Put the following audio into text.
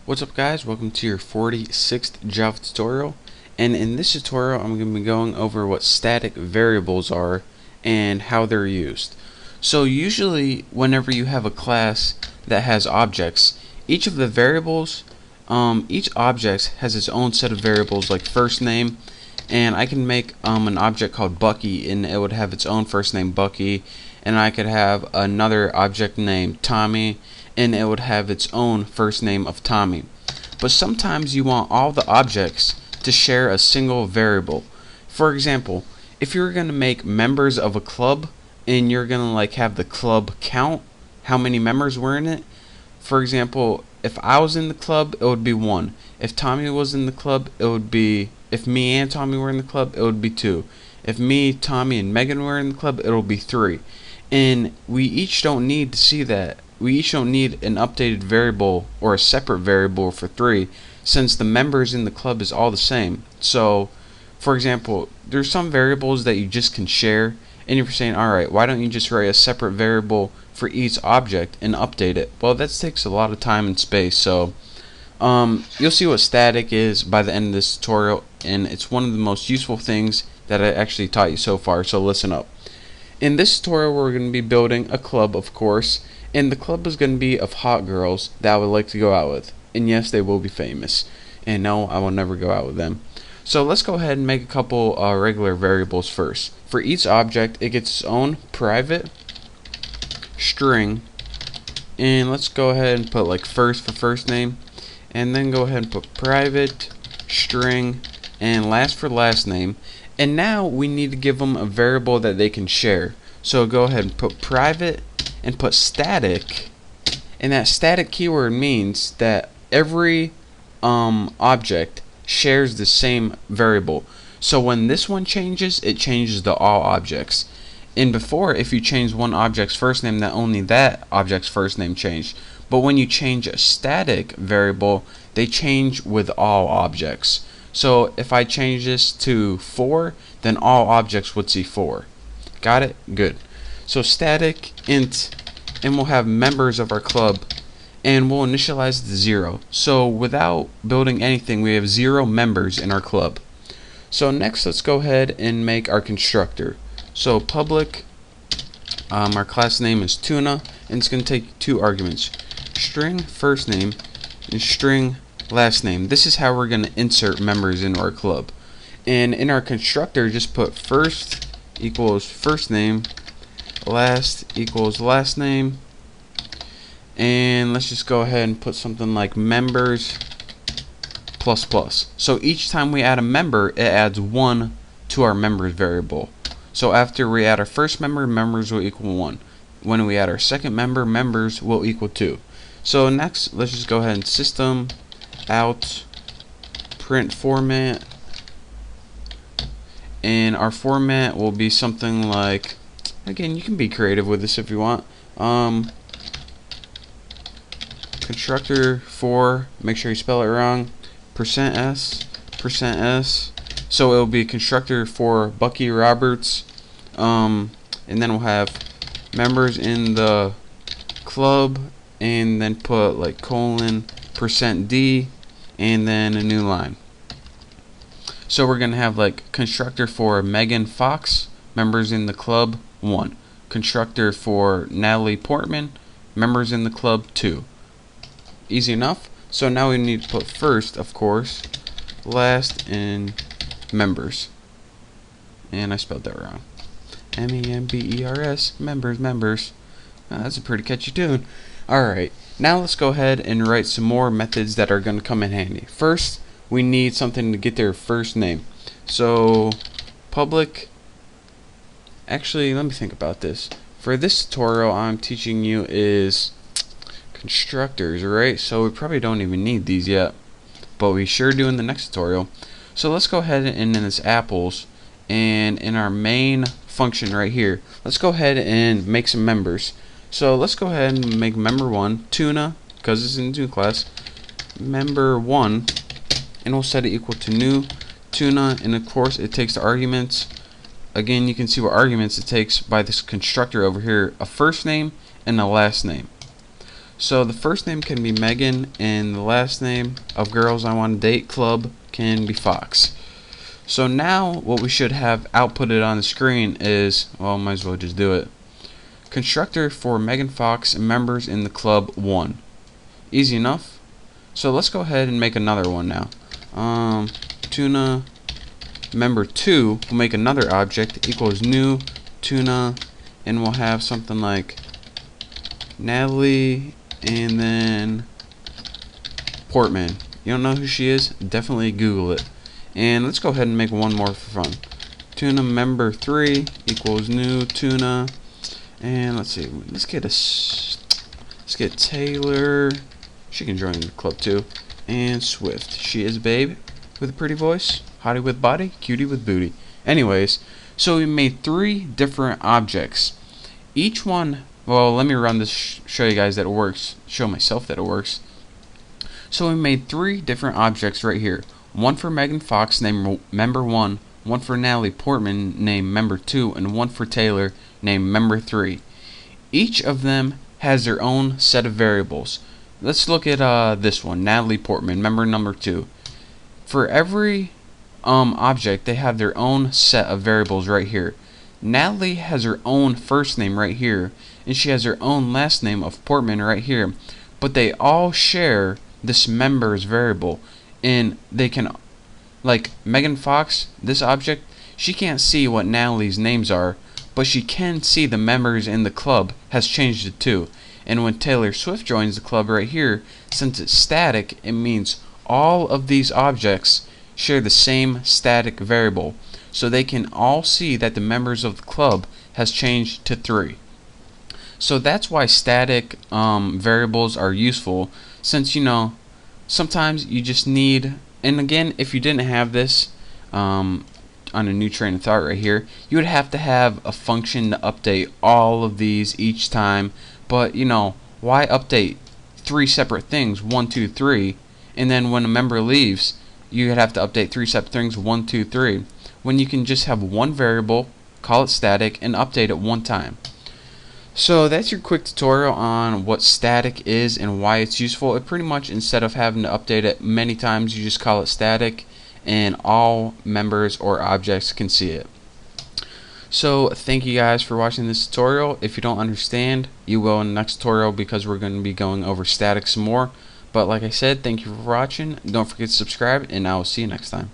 What's up guys, welcome to your 46th Java tutorial, and in this tutorial I'm going to be going over what static variables are and how they're used. So usually whenever you have a class that has objects, each of the variables, each object has its own set of variables like first name, and I can make an object called Bucky and it would have its own first name Bucky, and I could have another object named Tommy and it would have its own first name of Tommy. But sometimes you want all the objects to share a single variable. For example, if you're going to make members of a club and you're going to have the club count, how many members were in it. For example, if I was in the club, it would be 1. If Tommy was in the club, it would be, if me and Tommy were in the club, it would be 2. If me, Tommy, and Megan were in the club, it'll be 3. And we each don't need to see that. We each don't need an updated variable or a separate variable for 3, since the members in the club is all the same. So, for example, there's some variables that you just can share, and you're saying, alright, why don't you just write a separate variable for each object and update it? Well, that takes a lot of time and space, so you'll see what static is by the end of this tutorial, and it's one of the most useful things that I actually taught you so far, so listen up. In this tutorial we're going to be building a club, of course, and the club is going to be of hot girls that I would like to go out with. And yes, they will be famous. And no, I will never go out with them. So let's go ahead and make a couple regular variables first. For each object, it gets its own private string. And let's go ahead and put like first for first name. And then go ahead and put private string and last for last name. And now we need to give them a variable that they can share. So go ahead and put private and put static, and that static keyword means that every object shares the same variable. So when this one changes, it changes to all objects. And before, if you change one object's first name, then only that object's first name changed. But when you change a static variable, they change with all objects. So if I change this to 4, then all objects would see 4. Got it? Good. So static int, and we'll have members of our club, and we'll initialize it to 0. So without building anything, we have 0 members in our club. So next, let's go ahead and make our constructor. So public, our class name is Tuna, and it's going to take 2 arguments: string first name and string last name. This is how we're going to insert members into our club. And in our constructor, just put first equals first name, last equals last name, and let's just go ahead and put something like members plus plus. So each time we add a member, it adds 1 to our members variable. So after we add our first member, members will equal 1. When we add our second member, members will equal 2. So next, let's just go ahead and system out print format, and our format will be something like, again, you can be creative with this if you want. Constructor for, make sure you spell it wrong, %s. So it will be a constructor for Bucky Roberts, and then we'll have members in the club, and then put like colon %d, and then a new line. So we're gonna have like constructor for Megan Fox, members in the club 1. Constructor for Natalie Portman, members in the club 2. Easy enough. So now we need to put first, of course, last, and members. And I spelled that wrong. members, members. That's a pretty catchy tune. Alright, now let's go ahead and write some more methods that are going to come in handy. First, we need something to get their first name. So public, actually, let me think about this. For this tutorial, I'm teaching you is constructors, right? So we probably don't even need these yet, but we sure do in the next tutorial. So let's go ahead and in this apples, and in our main function right here, let's go ahead and make some members. So let's go ahead and make member 1, Tuna, because it's in the Tuna class, member 1, and we'll set it equal to new Tuna, and of course it takes the arguments. Again, you can see what arguments it takes by this constructor over here: a first name and a last name. So the first name can be Megan, and the last name of girls I want to date club can be Fox. So now what we should have outputted on the screen is, well, might as well just do it. Constructor for Megan Fox and members in the club 1. Easy enough. So let's go ahead and make another one now. Tuna member 2 will make another object equals new tuna, and we'll have something like Natalie and then Portman. You don't know who she is? Definitely Google it. And let's go ahead and make one more for fun. Tuna member 3 equals new tuna, and let's see. Let's get Taylor. She can join the club too. And Swift. She is a babe with a pretty voice, hottie with body, cutie with booty. Anyways, so we made 3 different objects. Each one. Well, let me run this. Show you guys that it works. Show myself that it works. So we made 3 different objects right here. One for Megan Fox named member 1, one for Natalie Portman named member 2, and one for Taylor named member 3. Each of them has their own set of variables. Let's look at this one, Natalie Portman, member number 2. For every object, they have their own set of variables right here. Natalie has her own first name right here, and she has her own last name of Portman right here. But they all share this members variable, and they can, like Megan Fox, this object, she can't see what Natalie's names are, but she can see the members in the club has changed it too. And when Taylor Swift joins the club right here, since it's static, it means all of these objects share the same static variable, so they can all see that the members of the club has changed to 3. So that's why static variables are useful, since sometimes you just need, and again, if you didn't have this on a new train of thought right here, you would have to have a function to update all of these each time. But why update 3 separate things, 1, 2, 3, and then when a member leaves, you'd have to update 3 separate things, 1, 2, 3, when you can just have one variable, call it static, and update it one time. So that's your quick tutorial on what static is and why it's useful. It pretty much, instead of having to update it many times, you just call it static, and all members or objects can see it. So thank you guys for watching this tutorial. If you don't understand, you will in the next tutorial, because we're going to be going over static some more. But like I said, thank you for watching. Don't forget to subscribe, and I will see you next time.